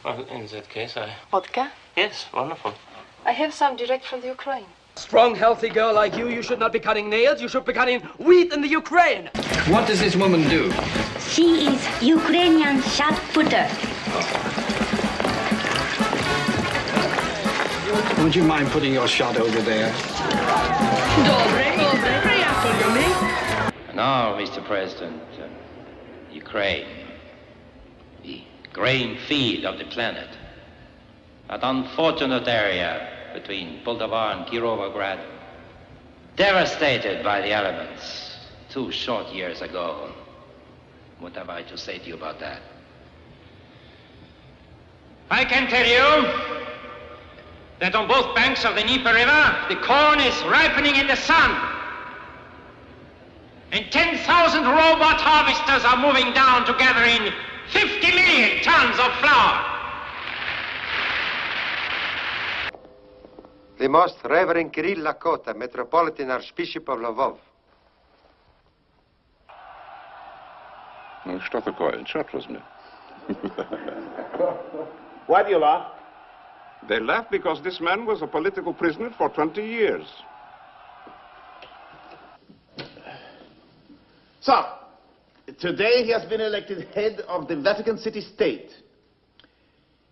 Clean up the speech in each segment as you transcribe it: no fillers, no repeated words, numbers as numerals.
Well, in that case, Vodka? Yes, wonderful. I have some direct from the Ukraine. Strong, healthy girl like you should not be cutting nails. You should be cutting wheat in the Ukraine. What does this woman do? She is Ukrainian shot-putter. Would you mind putting your shot over there? Now, Mr. President, Ukraine, the grain field of the planet, that unfortunate area between Poltava and Kirovograd, devastated by the elements 2 short years ago. What have I to say to you about that? I can tell you that on both banks of the Dnieper River, the corn is ripening in the sun. And 10,000 robot harvesters are moving down to gather in 50 million tons of flour. The Most Reverend Kirill Lakota, Metropolitan Archbishop of Lvov. Ну, что такое? Черт возьми. Why do you laugh? They laugh because this man was a political prisoner for 20 years. So, today he has been elected head of the Vatican City State.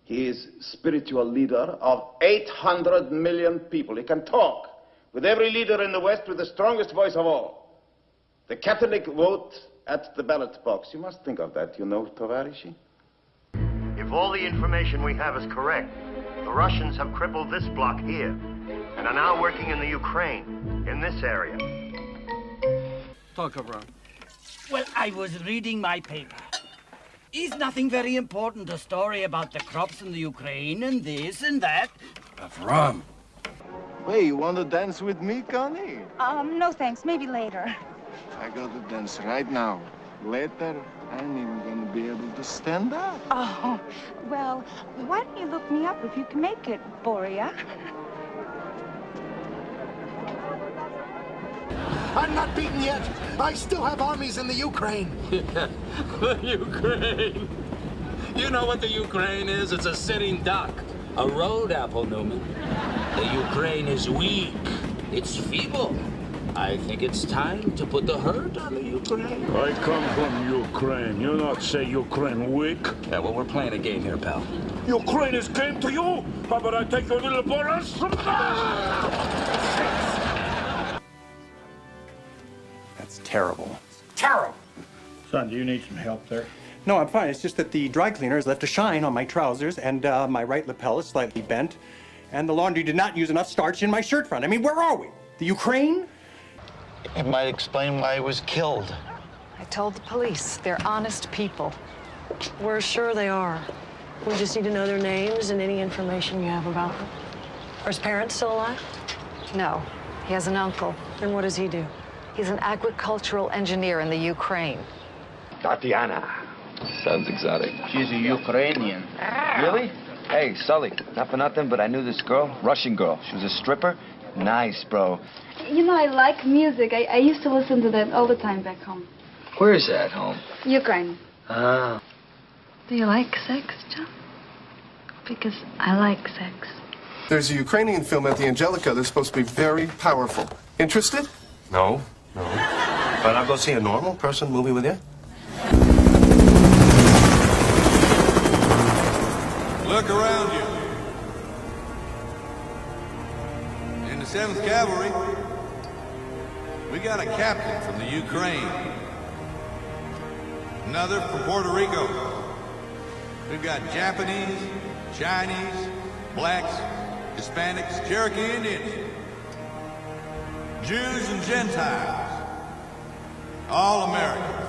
He is spiritual leader of 800 million people. He can talk with every leader in the West with the strongest voice of all. The Catholic vote at the ballot box. You must think of that, you know, Tovarishi. If all the information we have is correct, the Russians have crippled this block here and are now working in the Ukraine, in this area. Talk about. Well, I was reading my paper. Is nothing very important, a story about the crops in the Ukraine and this and that? Avram. Hey, you want to dance with me, Connie? No thanks, maybe later. I got to dance right now. Later, I ain't even gonna be able to stand up. Oh, well, why don't you look me up if you can make it, Boria? I'm not beaten yet. I still have armies in the Ukraine. Yeah, the Ukraine. You know what the Ukraine is? It's a sitting duck. A road apple, Newman. The Ukraine is weak. It's feeble. I think it's time to put the hurt on the Ukraine. I come from Ukraine. You not say Ukraine weak? Yeah, well, we're playing a game here, pal. Ukraine is came to you? How about I take your little Boris? That's terrible. Terrible! Son, do you need some help there? No, I'm fine. It's just that the dry cleaner has left a shine on my trousers, and my right lapel is slightly bent, and the laundry did not use enough starch in my shirt front. I mean, where are we? The Ukraine? It might explain why he was killed. I told the police. They're honest people. We're sure they are. We just need to know their names and any information you have about them. Are his parents still alive? No. He has an uncle. And what does he do? He's an agricultural engineer in the Ukraine. Tatiana. Sounds exotic. She's a Ukrainian. Really? Hey, Sully, not for nothing, but I knew this girl, Russian girl. She was a stripper. Nice, bro. You know, I like music. I used to listen to that all the time back home. Where's that home? Ukraine. Ah. Do you like sex, John? Because I like sex. There's a Ukrainian film at the Angelica that's supposed to be very powerful. Interested? No. But I'll go see a normal person movie with you. Look around you. In the 7th Cavalry, we got a captain from the Ukraine. Another from Puerto Rico. We've got Japanese, Chinese, blacks, Hispanics, Cherokee Indians, Jews and Gentiles, all Americans.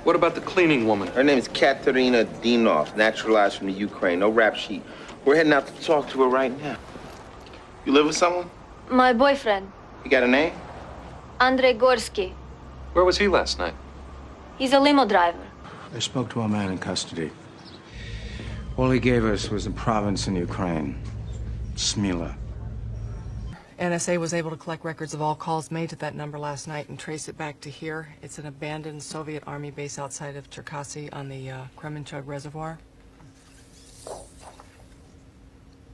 What about the cleaning woman? Her name is Katerina Dinov, naturalized from the Ukraine. No rap sheet. We're heading out to talk to her right now. You live with someone? My boyfriend, You got a name? Andrei Gorsky. Where was he last night? He's a limo driver. I spoke to a man in custody. All he gave us was a province in Ukraine, Smila. NSA was able to collect records of all calls made to that number last night and trace it back to here. It's an abandoned Soviet Army base outside of Cherkasy on the Kremenchug Reservoir.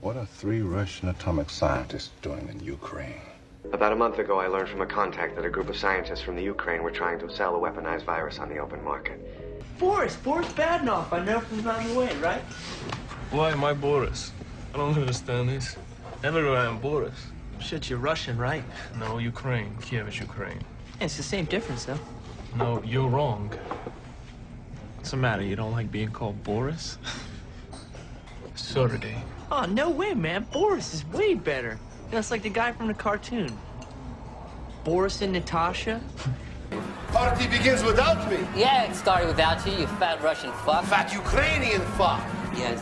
What are 3 Russian atomic scientists doing in Ukraine? About a month ago, I learned from a contact that a group of scientists from the Ukraine were trying to sell a weaponized virus on the open market. Boris Badenoff. I never from on the way, right? Why am I Boris? I don't understand this. Everywhere I'm Boris. Shit, you're Russian, right? No, Ukraine. Kiev is Ukraine. It's the same difference, though. No, you're wrong. What's the matter? You don't like being called Boris? Absurdity. Oh, no way, man. Boris is way better. That's like the guy from the cartoon. Boris and Natasha. Party begins without me. Yeah, it started without you, you fat Russian fuck. Fat Ukrainian fuck. Yes,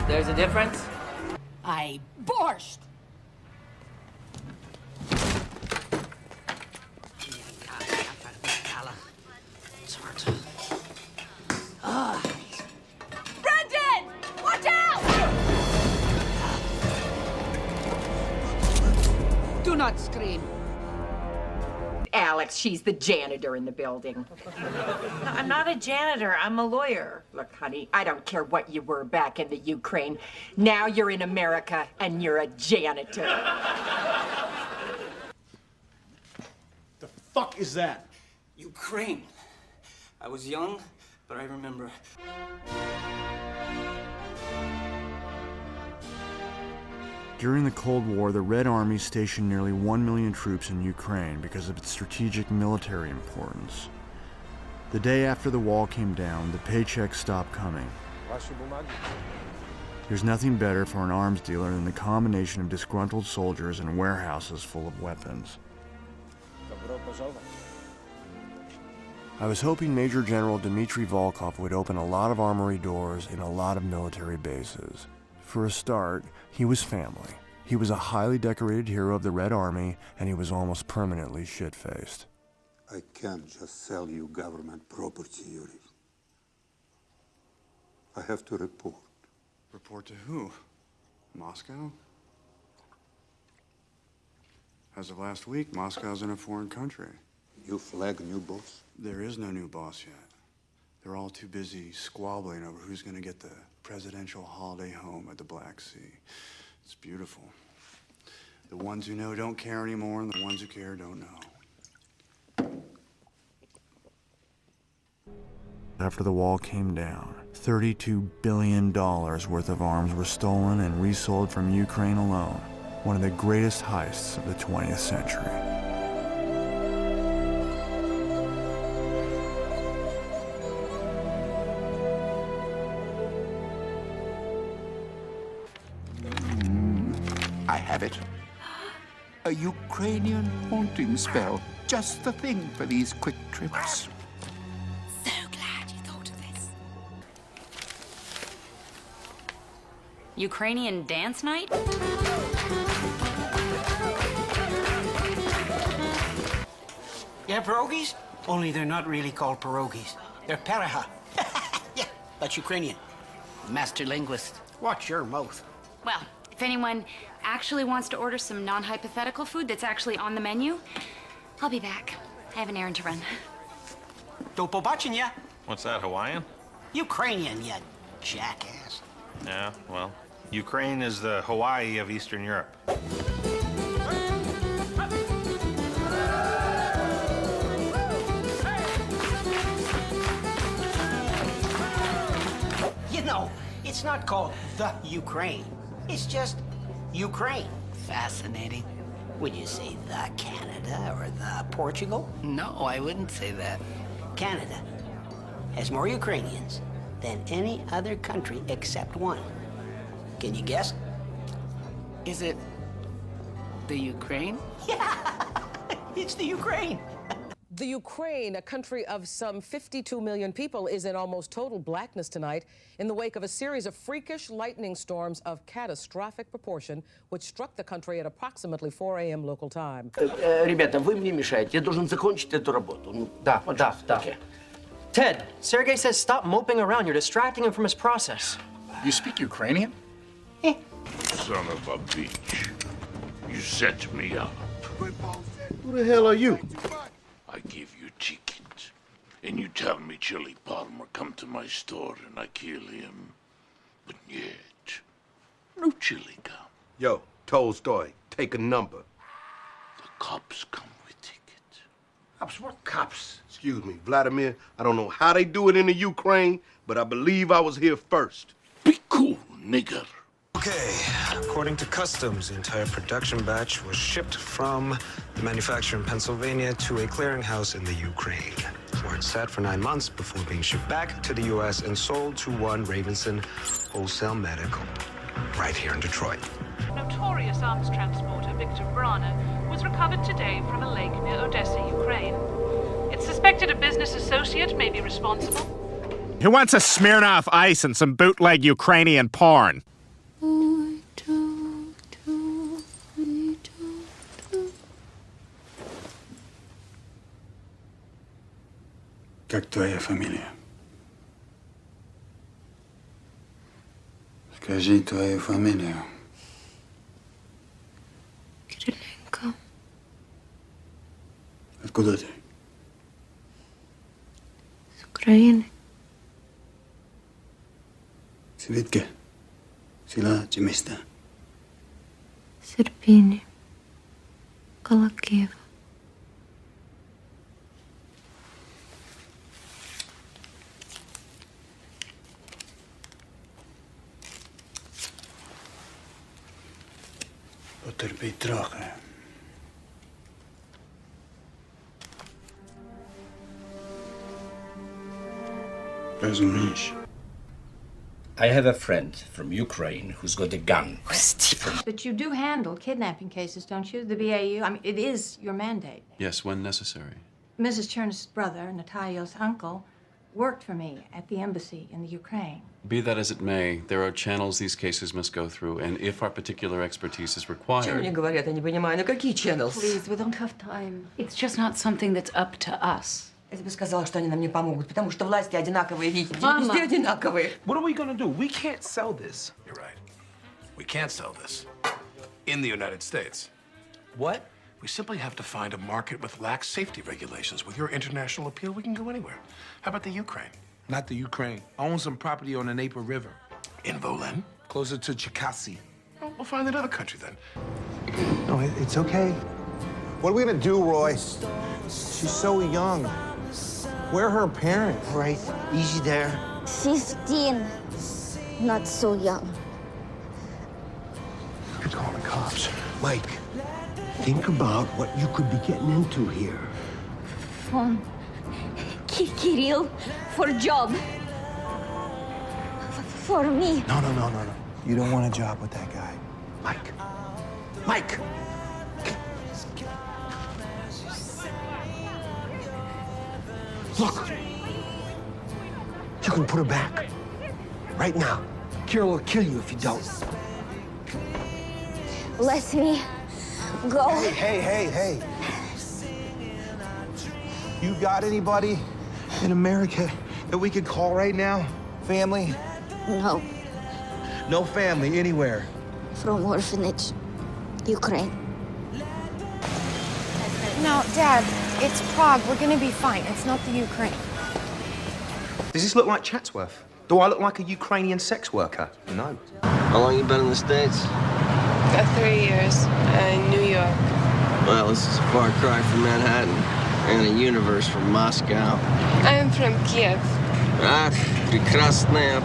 there's a difference. I borscht. Brendan! Watch out! Do not scream. Alex, she's the janitor in the building. I'm not a janitor. I'm a lawyer. Look, honey, I don't care what you were back in the Ukraine. Now you're in America and you're a janitor. The fuck is that? Ukraine. I was young, but I remember. During the Cold War, the Red Army stationed nearly 1 million troops in Ukraine because of its strategic military importance. The day after the wall came down, the paychecks stopped coming. There's nothing better for an arms dealer than the combination of disgruntled soldiers and warehouses full of weapons. I was hoping Major General Dmitry Volkov would open a lot of armory doors in a lot of military bases. For a start, he was family. He was a highly decorated hero of the Red Army, and he was almost permanently shit-faced. I can't just sell you government property, Yuri. I have to report. Report to who? Moscow? As of last week, Moscow's in a foreign country. You flag a new boss? There is no new boss yet. They're all too busy squabbling over who's going to get the presidential holiday home at the Black Sea. It's beautiful. The ones who know don't care anymore, and the ones who care don't know. After the wall came down, $32 billion worth of arms were stolen and resold from Ukraine alone, one of the greatest heists of the 20th century. I have it. A Ukrainian haunting spell. Just the thing for these quick trips. So glad you thought of this. Ukrainian dance night? Yeah, pierogies? Only they're not really called pierogies. They're peraha. Yeah, that's Ukrainian. Master linguist. Watch your mouth. Well, if anyone actually wants to order some non-hypothetical food that's actually on the menu, I'll be back. I have an errand to run. Do pobачення. What's that, Hawaiian? Ukrainian, you jackass. Yeah, well, Ukraine is the Hawaii of Eastern Europe. You know, it's not called the Ukraine. It's just Ukraine. Fascinating. Would you say the Canada or the Portugal? No, I wouldn't say that. Canada has more Ukrainians than any other country except one. Can you guess? Is it the Ukraine? Yeah, it's the Ukraine. The Ukraine, a country of some 52 million people, is in almost total blackness tonight in the wake of a series of freakish lightning storms of catastrophic proportion, which struck the country at approximately 4 a.m. local time. Ребята, вы мне мешаете. Я должен закончить эту работу. Да. Okay. Ted, Sergei says stop moping around. You're distracting him from his process. You speak Ukrainian? Son of a bitch. You set me up. Who the hell are you? I give you tickets, and you tell me Chili Palmer come to my store and I kill him. But yet, No chilica. Yo, Tolstoy, take a number. The cops come with tickets. Cops? What cops? Excuse me, Vladimir, I don't know how they do it in the Ukraine, but I believe I was here first. Be cool, nigger. Okay, according to customs, the entire production batch was shipped from the manufacturer in Pennsylvania to a clearinghouse in the Ukraine, where it sat for 9 months before being shipped back to the U.S. and sold to one Ravenson Wholesale Medical, right here in Detroit. Notorious arms transporter Victor Brana was recovered today from a lake near Odessa, Ukraine. It's suspected a business associate may be responsible. Who wants a Smirnoff Ice and some bootleg Ukrainian porn? Как твоя фамилия? Скажи твою фамилию. Кириленко. Откуда ты? С Украины. Звідки? Села чи міста? С Ирпени. Около Киева. Потерпіть трохи. Розумієш? I have a friend from Ukraine who's got a gun. But you do handle kidnapping cases, don't you? The BAU? I mean, it is your mandate. Yes, when necessary. Mrs. Chern's brother, Natalya's uncle, worked for me at the embassy in the Ukraine. Be that as it may, there are channels these cases must go through, and if our particular expertise is required... Чего мне говорят, я не понимаю. Ну какие channels? Please, we don't have time. It's just not something that's up to us. Я тебе сказала, что они нам не помогут, потому что власти одинаковые, видите, Mama. везде одинаковые. What are we gonna do? We can't sell this. You're right. We can't sell this in the United States. What? We simply have to find a market with lax safety regulations. With your international appeal, we can go anywhere. How about the Ukraine? Not the Ukraine. I own some property on the Dnieper River. In Volyn? Closer to Cherkasy. Well, we'll find another country then. No, it's okay. What are we gonna do, Roy? She's so young. Where are her parents? All right, easy there. 15. Not so young. You could call the cops. Mike, think about what you could be getting into here. Phone. Kirill, for job. For me. No. You don't want a job with that guy. Mike! Look! You can put her back. Right now. Kirill will kill you if you don't. Let me go. Hey. You got anybody in America that we could call right now? Family? No. No family anywhere. From orphanage. Ukraine. No, Dad, it's Prague. We're gonna be fine. It's not the Ukraine. Does this look like Chatsworth? Do I look like a Ukrainian sex worker? No. How long you been in the States? 3 years in New York. Well, this is a far cry from Manhattan and a universe from Moscow. I'm from Kiev. Ах, прекрасная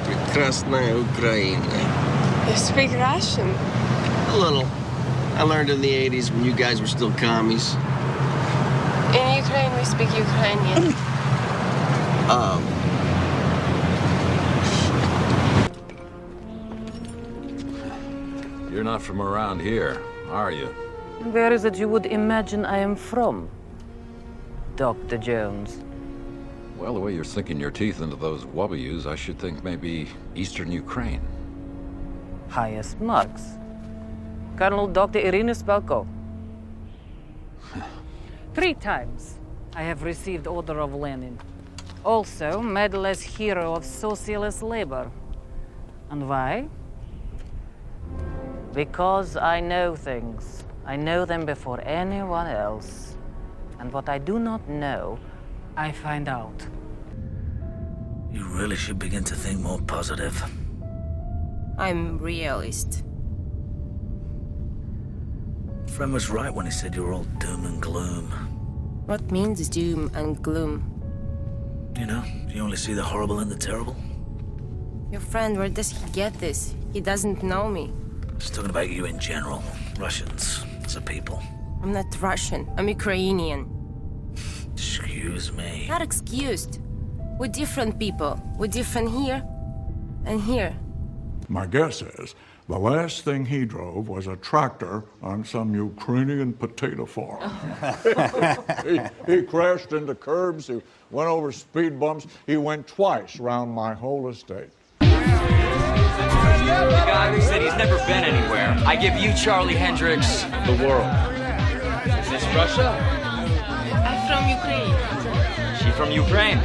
Украина. You speak Russian? A little. I learned in the 80s when you guys were still commies. In Ukraine, we speak Ukrainian. You're not from around here, are you? Where is it you would imagine I am from, Dr. Jones? Well, the way you're sinking your teeth into those W's, I should think maybe Eastern Ukraine. Highest marks. Colonel Dr. Irina Spalko. 3 times I have received Order of Lenin. Also, Medal as Hero of Socialist Labor. And why? Because I know things. I know them before anyone else. And what I do not know, I find out. You really should begin to think more positive. I'm realist. friend was right when he said you were all doom and gloom. What means doom and gloom? You know, you only see the horrible and the terrible. Your friend, where does he get this? He doesn't know me. Just talking about you in general. Russians as a people. I'm not Russian. I'm Ukrainian. Excuse me. Not excused. We're different people. We're different here and here. My guess is the last thing he drove was a tractor on some Ukrainian potato farm. he crashed into curbs, he went over speed bumps, he went twice around my whole estate. The guy who said he's never been anywhere. I give you, Charlie Hendricks, the world. Is this Russia? I'm from Ukraine. She from Ukraine?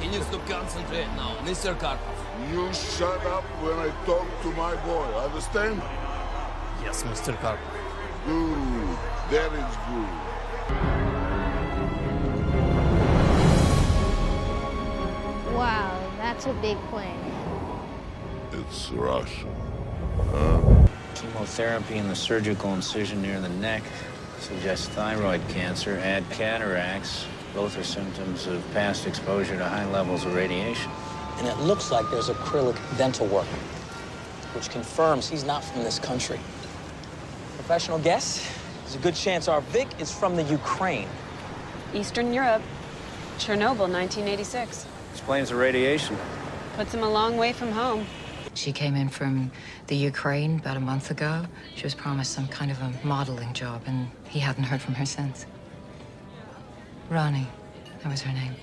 He needs to concentrate now, Mr. Karpov. You shut up when I talk to my boy, understand? Yes, Mr. Karpov. Good, that is good. Wow, that's a big plane. It's Russia. Chemotherapy and the surgical incision near the neck suggests thyroid cancer, add cataracts. Both are symptoms of past exposure to high levels of radiation. And it looks like there's acrylic dental work, which confirms he's not from this country. Professional guess, there's a good chance our Vic is from the Ukraine. Eastern Europe. Chernobyl, 1986. Explains the radiation. Puts him a long way from home. She came in from the Ukraine about a month ago. She was promised some kind of a modeling job, and he hadn't heard from her since. Ronnie, that was her name.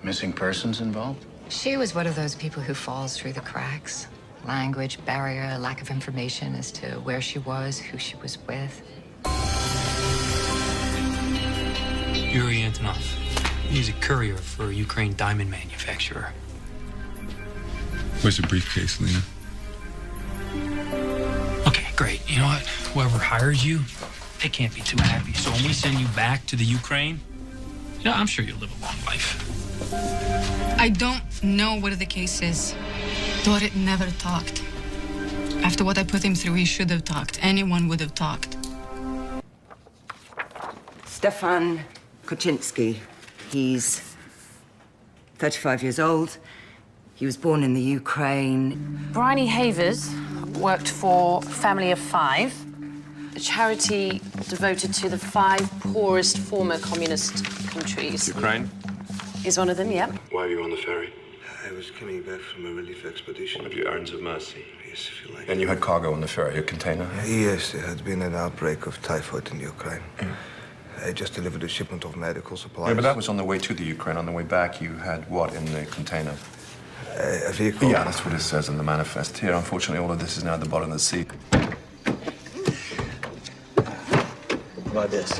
Missing persons involved? She was one of those people who falls through the cracks. Language barrier, lack of information as to where she was, who she was with. Yuri Antonov. He's a courier for a Ukraine diamond manufacturer. Where's the briefcase, Lena? Okay, great. You know what? Whoever hires you, they can't be too happy. So when we send you back to the Ukraine, you know, I'm sure you'll live a long life. I don't know what the case is. Dorit never talked. After what I put him through, he should have talked. Anyone would have talked. Stefan Koczynski. He's 35 years old. He was born in the Ukraine. Bryony Havers worked for Family of Five, a charity devoted to the 5 poorest former communist countries. Ukraine? Is one of them, yep. Why are you on the ferry? I was coming back from a relief expedition. One of your errands of mercy. Yes, if you like. And you had cargo on the ferry, a container? Yes, there had been an outbreak of typhoid in Ukraine. I just delivered a shipment of medical supplies. Yeah, but that was on the way to the Ukraine. On the way back, you had what in the container? A vehicle. Yeah, that's what it says in the manifest. Here, unfortunately, all of this is now at the bottom of the sea. How about this?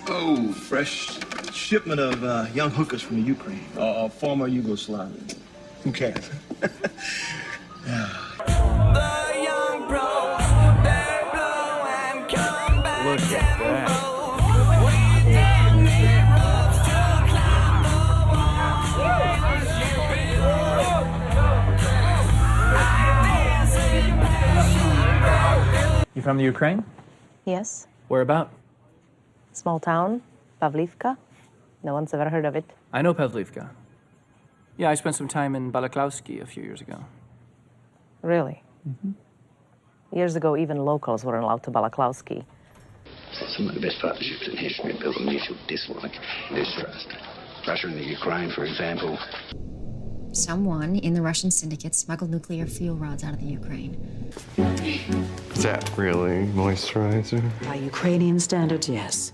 Oh, fresh shipment of young hookers from the Ukraine, former Yugoslavia. Who cares? Look at that. You from the Ukraine? Yes. Where about? Small town, Pavlivka. No one's ever heard of it. I know Pavlivka. Yeah, I spent some time in Balaklawski a few years ago. Really? Mm-hmm. Years ago, even locals weren't allowed to Balaklawski. Some of the best partnerships in history are built on mutual dislike and distrust. Russia and the Ukraine, for example. Someone in the Russian syndicate smuggled nuclear fuel rods out of the Ukraine. Is that really moisturizer? By Ukrainian standards, yes.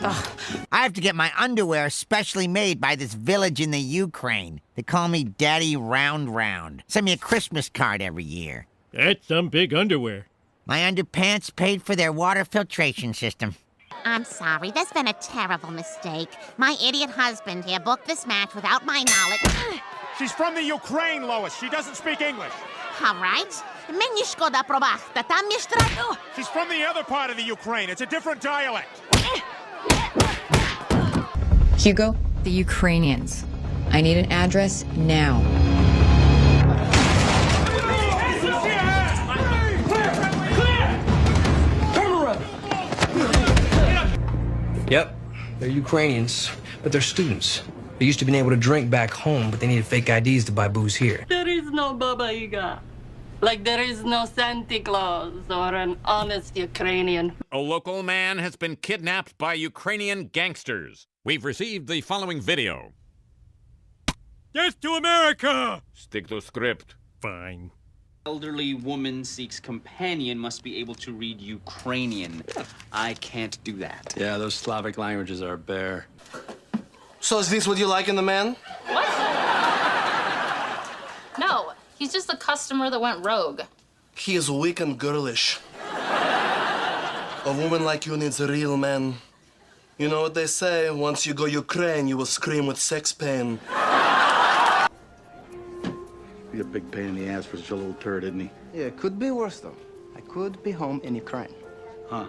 Ugh, I have to get my underwear specially made by this village in the Ukraine. They call me Daddy Round Round. Send me a Christmas card every year. That's some big underwear. My underpants paid for their water filtration system. I'm sorry, there's been a terrible mistake. My idiot husband here booked this match without my knowledge. She's from the Ukraine, Lois. She doesn't speak English. All right. Мені шкода пробачте, там між траду. She's from the other part of the Ukraine. It's a different dialect. Hugo, the Ukrainians. I need an address now. Yep, they're Ukrainians, but they're students. They used to be able to drink back home, but they needed fake IDs to buy booze here. There is no Baba Yaga. Like there is no Santa Claus or an honest Ukrainian. A local man has been kidnapped by Ukrainian gangsters. We've received the following video. Death to America! Stick to script. Fine. Elderly woman seeks companion must be able to read Ukrainian. I can't do that. Yeah, those Slavic languages are bare. So is this what you like in the man? What? No, he's just a customer that went rogue. He is weak and girlish. A woman like you needs a real man. You know what they say, once you go Ukraine, you will scream with sex pain. Be a big pain in the ass for such a little turd, isn't he? Yeah, it could be worse, though. I could be home in Ukraine. Huh.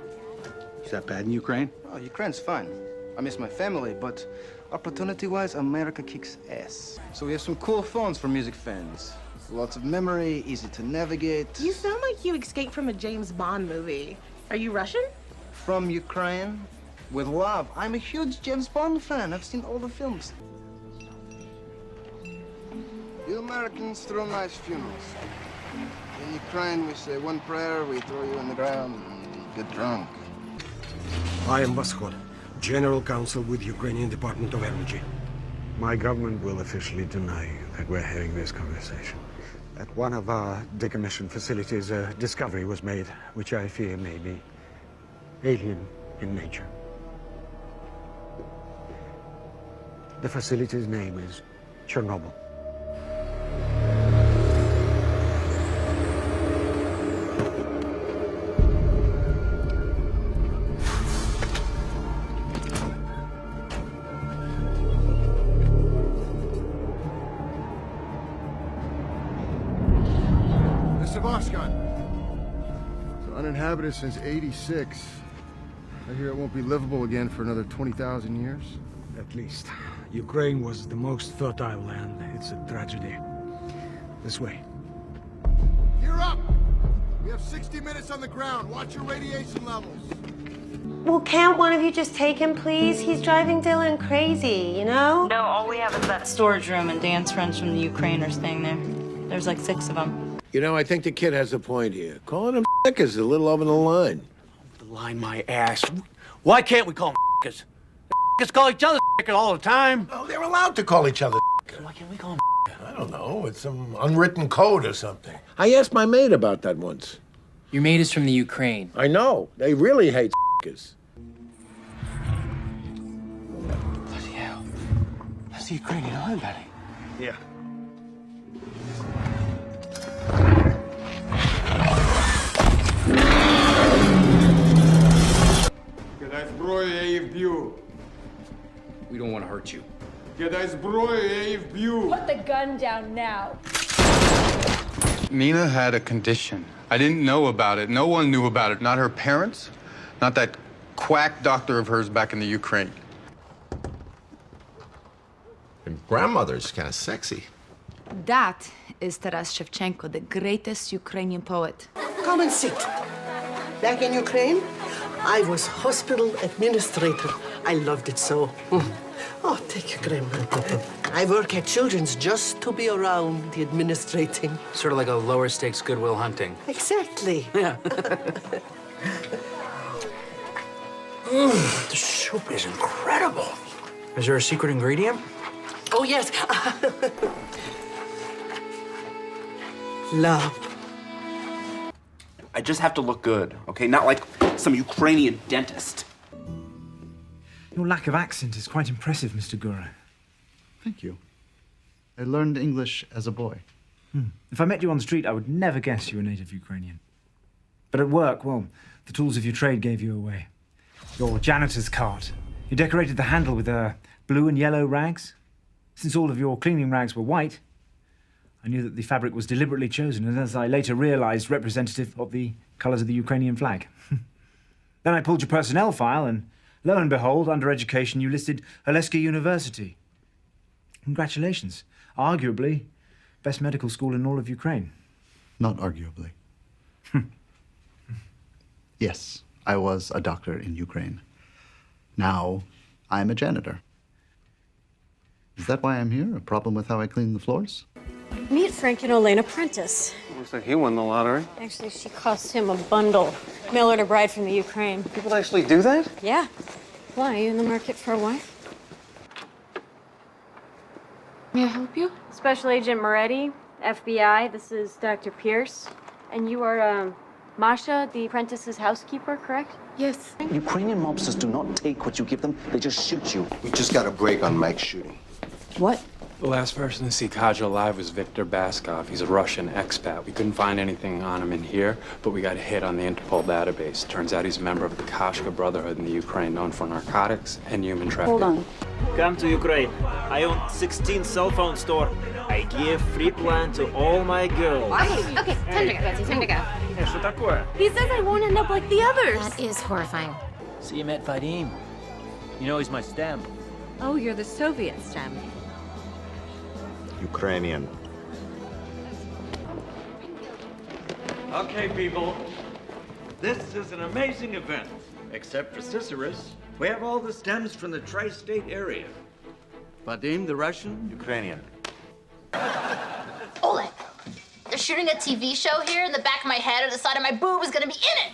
Is that bad in Ukraine? Oh, Ukraine's fine. I miss my family, but opportunity-wise, America kicks ass. So we have some cool phones for music fans. Lots of memory, easy to navigate. You sound like you escaped from a James Bond movie. Are you Russian? From Ukraine, with love. I'm a huge James Bond fan. I've seen all the films. You Americans throw nice funerals. In Ukraine, we say one prayer, we throw you on the ground, and get drunk. I am Vaskod, General Counsel with Ukrainian Department of Energy. My government will officially deny that we're having this conversation. At one of our decommissioned facilities, a discovery was made, which I fear may be alien in nature. The facility's name is Chernobyl. It's uninhabited since '86. I hear it won't be livable again for another 20,000 years. At least. Ukraine was the most fertile land. It's a tragedy. This way. Gear up! We have 60 minutes on the ground. Watch your radiation levels. Well, can't one of you just take him, please? He's driving Dylan crazy, you know? No, all we have is that storage room, and Dan's friends from the Ukraine are staying there. There's like 6 of them. You know, I think the kid has a point here. Calling them is a little over the line. The line my ass. Why can't we call them ******? Just call each other all the time. Oh, they're allowed to call each other Why can't we call them I don't know. It's some unwritten code or something. I asked my maid about that once. Your maid is from the Ukraine. I know. They really hate Bloody hell. That's the Ukrainian army, buddy. Yeah. Кидай зброю, я її вб'ю. We don't want to hurt you. Кидай зброю, я її вб'ю. Put the gun down now. Nina had a condition. I didn't know about it. No one knew about it. Not her parents, not that quack doctor of hers back in the Ukraine. And grandmother's kind of sexy. That is Taras Shevchenko, the greatest Ukrainian poet. Come and sit. Back in Ukraine, I was hospital administrator. I loved it so. Oh, take your grandmother. I work at Children's just to be around the administrating. Sort of like a lower stakes Goodwill Hunting. Exactly. Yeah. The soup is incredible. Is there a secret ingredient? Oh, yes. Love. I just have to look good, okay? Not like some Ukrainian dentist. Your lack of accent is quite impressive, Mr. Gura. Thank you. I learned English as a boy. If I met you on the street, I would never guess you were native Ukrainian. But at work, well, the tools of your trade gave you away. Your janitor's cart. You decorated the handle with blue and yellow rags. Since all of your cleaning rags were white, I knew that the fabric was deliberately chosen, and as I later realized, representative of the colors of the Ukrainian flag. Then I pulled your personnel file, and lo and behold, under education, you listed Oleski University. Congratulations. Arguably, best medical school in all of Ukraine. Not arguably. Yes, I was a doctor in Ukraine. Now, I'm a janitor. Is that why I'm here? A problem with how I clean the floors? Meet Frank and Elena Prentice. Looks like he won the lottery. Actually, she cost him a bundle. Mail order bride from the Ukraine. People actually do that? Yeah. Why? Are you in the market for a wife? May I help you? Special Agent Moretti, FBI. This is Dr. Pierce. And you are, Masha, the apprentice's housekeeper, correct? Yes. Ukrainian mobsters do not take what you give them, they just shoot you. We just got a break on Mike's shooting. What? The last person to see Kaja alive was Viktor Baskov. He's a Russian expat. We couldn't find anything on him in here, but we got a hit on the Interpol database. Turns out he's a member of the Kashka Brotherhood in the Ukraine, known for narcotics and human trafficking. Hold on. Come to Ukraine. I own 16 cell phone store. I give free plan to all my girls. Okay, time to go, Betsy, time to go. Что такое? He says I won't end up like the others. That is horrifying. See, you met Vadim. You know he's my stem. Oh, you're the Soviet stem. Ukrainian. Okay, people. This is an amazing event. Except for Cicerus, we have all the stems from the tri-state area. Vadim, the Russian? Ukrainian. Oleg, they're shooting a TV show here, and the back of my head or the side of my boob is gonna be in it.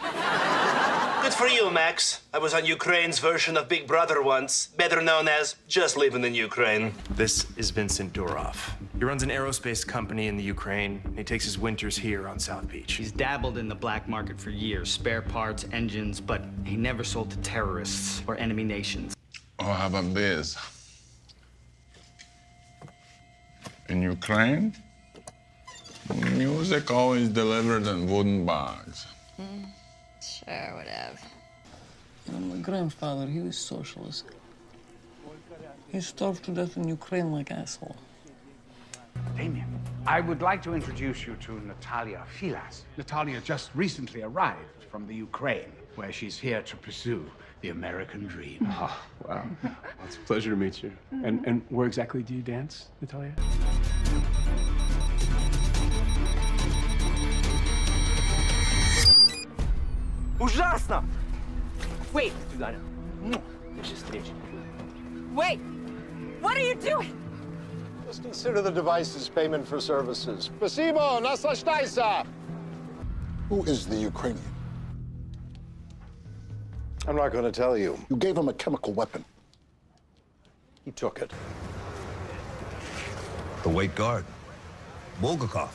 Good for you, Max. I was on Ukraine's version of Big Brother once, better known as Just Living in Ukraine. This is Vincent Durov. He runs an aerospace company in the Ukraine, and he takes his winters here on South Beach. He's dabbled in the black market for years, spare parts, engines, but he never sold to terrorists or enemy nations. Oh, how about this? In Ukraine, music always delivered in wooden bags. Sure, whatever. My grandfather, he was socialist. He starved to death in Ukraine like an asshole. Damien, I would like to introduce you to Natalia Filas. Natalia just recently arrived from the Ukraine, where she's here to pursue the American dream. Oh, wow. Well, it's a pleasure to meet you. And where exactly do you dance, Natalia? Ужасно! Wait, wait! What are you doing? Just consider the device as payment for services. Спасибо, наслаждайся! Who is the Ukrainian? I'm not going to tell you. You gave him a chemical weapon. He took it. The White Guard. Bulgakov.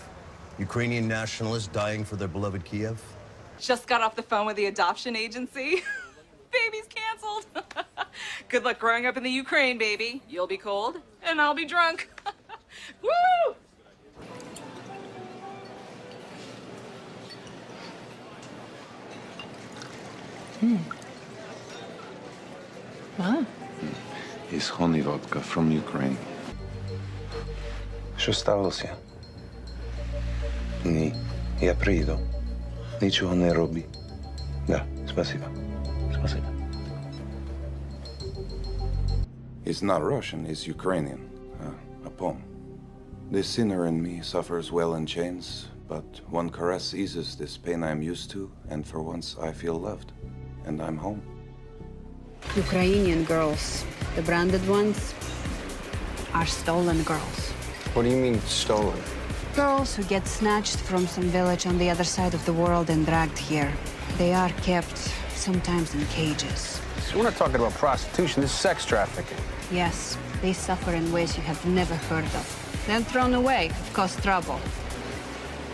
Ukrainian nationalists dying for their beloved Kiev. Just got off the phone with the adoption agency. Baby's canceled. Good luck growing up in the Ukraine, baby. You'll be cold, and I'll be drunk. Woo! Wow. It's honey vodka from Ukraine. Що сталося? Ні, я прийду. Нічого не роби. Да, спасибо. Спасибо. It's not Russian, it's Ukrainian. A poem. The sinner in me suffers well in chains, but one caress eases this pain I'm used to, and for once I feel loved, and I'm home. Ukrainian girls, the branded ones, are stolen girls. What do you mean, stolen? Girls who get snatched from some village on the other side of the world and dragged here. They are kept, sometimes in cages. So we're not talking about prostitution, this is sex trafficking. Yes, they suffer in ways you have never heard of. Then thrown away, cause trouble.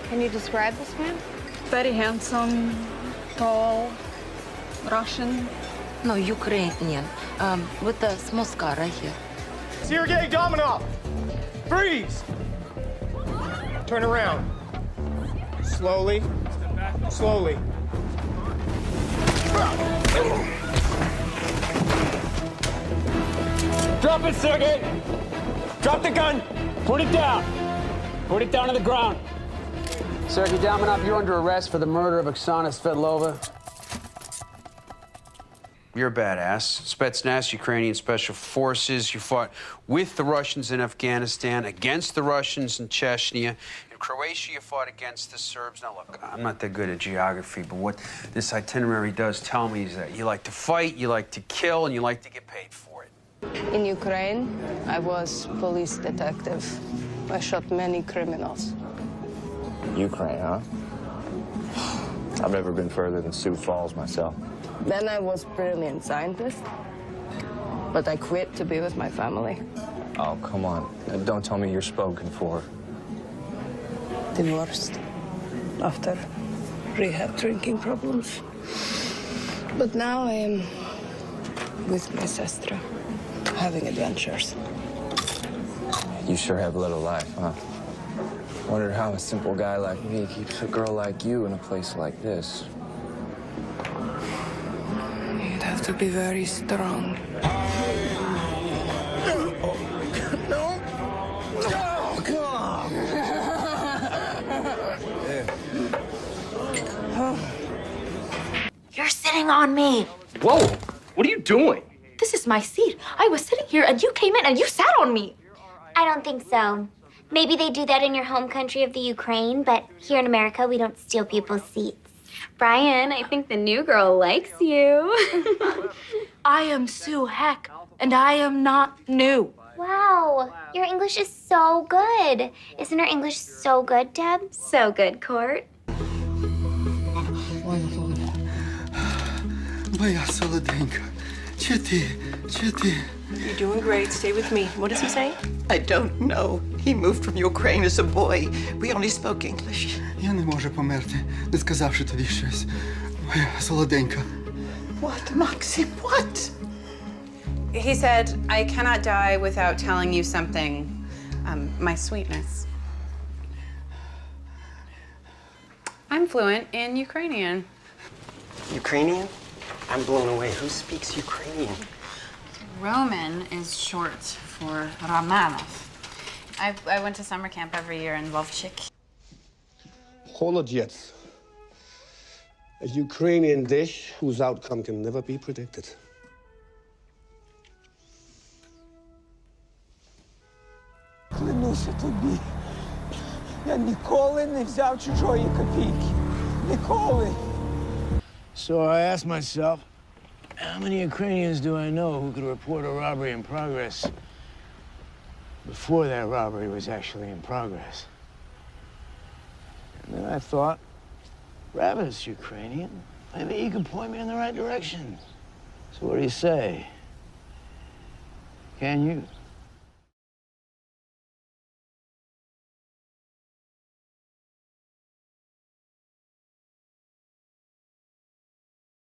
Can you describe this man? Very handsome, tall, Russian. No, Ukrainian. With the small scar right here. Sergei Dominov! Freeze! Turn around. Slowly. Slowly. Drop it, Sergey! Drop the gun! Put it down! Put it down on the ground! Sergey Damanov, you're under arrest for the murder of Oksana Svetlova. You're a badass. Spetsnaz, Ukrainian Special Forces. You fought with the Russians in Afghanistan, against the Russians in Chechnya. In Croatia, you fought against the Serbs. Now, look, I'm not that good at geography, but what this itinerary does tell me is that you like to fight, you like to kill, and you like to get paid for it. In Ukraine, I was police detective. I shot many criminals. Ukraine, huh? I've never been further than Sioux Falls myself. Then I was brilliant scientist, but I quit to be with my family. Oh, come on. Don't tell me you're spoken for. Divorced after rehab drinking problems. But now I am with my sister, having adventures. You sure have little life, huh? Wondered how a simple guy like me keeps a girl like you in a place like this. You'd have to be very strong. No! Oh, come on! You're sitting on me. Whoa! What are you doing? This is my seat. I was sitting here and you came in and you sat on me. I don't think so. Maybe they do that in your home country of the Ukraine, but here in America, we don't steal people's seats. Brian, I think the new girl likes you. I am Sue Heck, and I am not new. Wow, your English is so good. Isn't our English so good, Deb? So good, Court. Моя солоденька. Чи ти? You're doing great. Stay with me. What does he say? I don't know. He moved from Ukraine as a boy. We only spoke English. Я не можу померти, не сказавши тобі щось. Моя солоденька. What, Maxim? What? He said, I cannot die without telling you something, my sweetness. I'm fluent in Ukrainian. Ukrainian? I'm blown away. Who speaks Ukrainian? Roman is short for Romanov. I went to summer camp every year in Vovchik. Холодець. A Ukrainian dish whose outcome can never be predicted. Клянуся тобі. Я ніколи не взяв чужої копійки. Ніколи. So I asked myself, how many Ukrainians do I know who could report a robbery in progress before that robbery was actually in progress? And then I thought, Rabbit's Ukrainian. Maybe he could point me in the right direction. So what do you say? Can you?